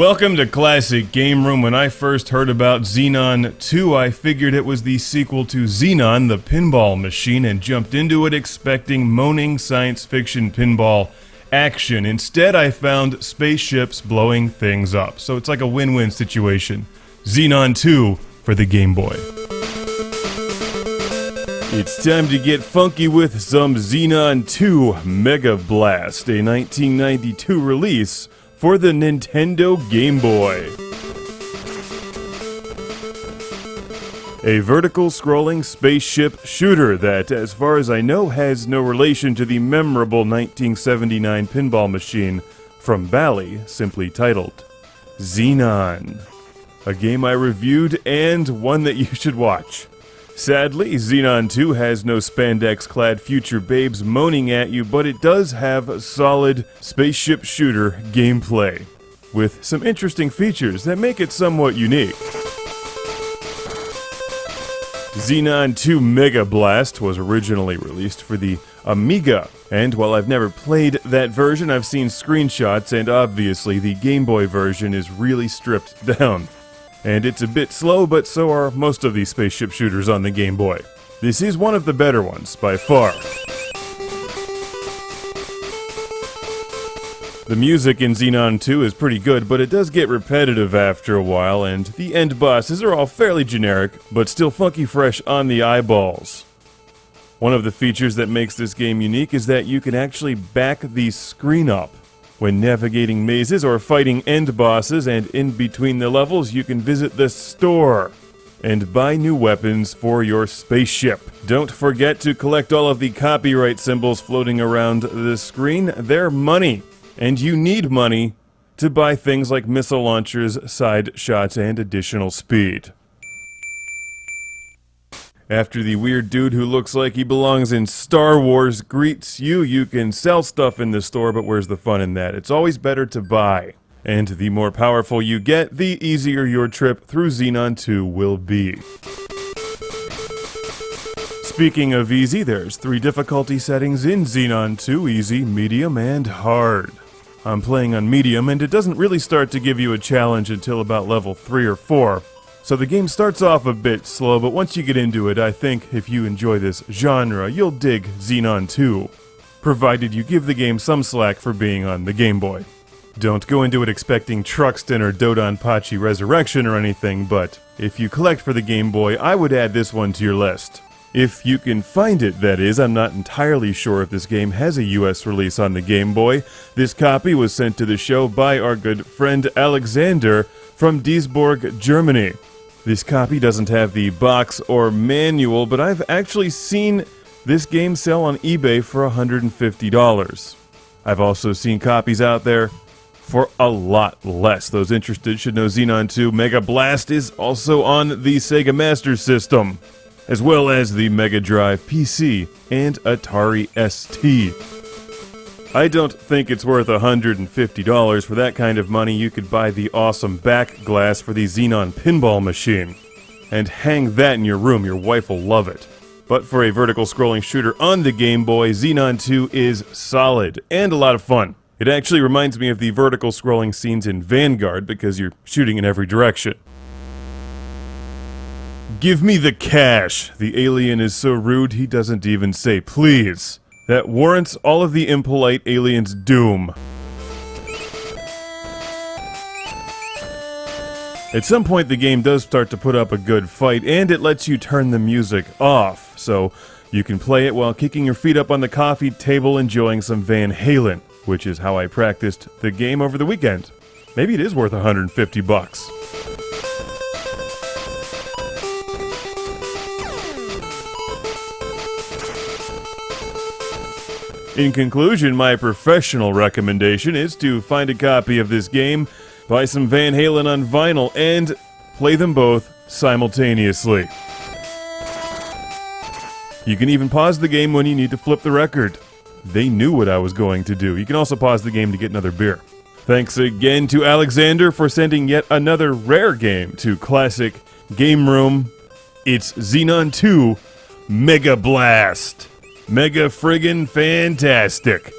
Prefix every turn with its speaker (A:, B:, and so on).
A: Welcome to Classic Game Room. When I first heard about XENON 2, I figured it was the sequel to XENON, the pinball machine, and jumped into it expecting moaning science fiction pinball action. Instead, I found spaceships blowing things up. So it's like a win-win situation. XENON 2 for the Game Boy. It's time to get funky with some XENON 2 MEGABLAST, a 1992 release for the Nintendo Game Boy. A vertical scrolling spaceship shooter that, as far as I know, has no relation to the memorable 1979 pinball machine from Bally, simply titled XENON. A game I reviewed and one that you should watch. Sadly, XENON 2 has no spandex-clad future babes moaning at you, but it does have solid spaceship shooter gameplay, with some interesting features that make it somewhat unique. XENON 2 MEGABLAST was originally released for the Amiga, and while I've never played that version, I've seen screenshots, and obviously the Game Boy version is really stripped down. And it's a bit slow, but so are most of these spaceship shooters on the Game Boy. This is one of the better ones, by far. The music in XENON 2 is pretty good, but it does get repetitive after a while, and the end bosses are all fairly generic, but still funky fresh on the eyeballs. One of the features that makes this game unique is that you can actually back the screen up. When navigating mazes or fighting end bosses, and in between the levels, you can visit the store and buy new weapons for your spaceship. Don't forget to collect all of the copyright symbols floating around the screen. They're money, and you need money to buy things like missile launchers, side shots, and additional speed. After the weird dude who looks like he belongs in Star Wars greets you, you can sell stuff in the store, but where's the fun in that? It's always better to buy. And the more powerful you get, the easier your trip through XENON 2 will be. Speaking of easy, there's 3 difficulty settings in XENON 2, easy, medium, and hard. I'm playing on medium, and it doesn't really start to give you a challenge until about level 3 or 4. So the game starts off a bit slow, but once you get into it, I think if you enjoy this genre, you'll dig XENON 2, provided you give the game some slack for being on the Game Boy. Don't go into it expecting Truxton or Dodonpachi Resurrection or anything, but if you collect for the Game Boy, I would add this one to your list. If you can find it, that is. I'm not entirely sure if this game has a US release on the Game Boy. This copy was sent to the show by our good friend Alexander from Duisburg, Germany. This copy doesn't have the box or manual, but I've actually seen this game sell on eBay for $150. I've also seen copies out there for a lot less. Those interested should know XENON 2 MEGABLAST is also on the Sega Master System, as well as the Mega Drive PC and Atari ST. I don't think it's worth $150. For that kind of money, you could buy the awesome back glass for the XENON pinball machine and hang that in your room. Your wife will love it. But for a vertical scrolling shooter on the Game Boy, XENON 2 is solid and a lot of fun. It actually reminds me of the vertical scrolling scenes in Vanguard because you're shooting in every direction. Give me the cash. The alien is so rude he doesn't even say please. That warrants all of the impolite aliens' doom. At some point the game does start to put up a good fight, and it lets you turn the music off, so you can play it while kicking your feet up on the coffee table enjoying some Van Halen, which is how I practiced the game over the weekend. Maybe it is worth $150. In conclusion, my professional recommendation is to find a copy of this game, buy some Van Halen on vinyl, and play them both simultaneously. You can even pause the game when you need to flip the record. They knew what I was going to do. You can also pause the game to get another beer. Thanks again to Alexander for sending yet another rare game to Classic Game Room. It's XENON 2 MEGABLAST. Mega friggin' fantastic.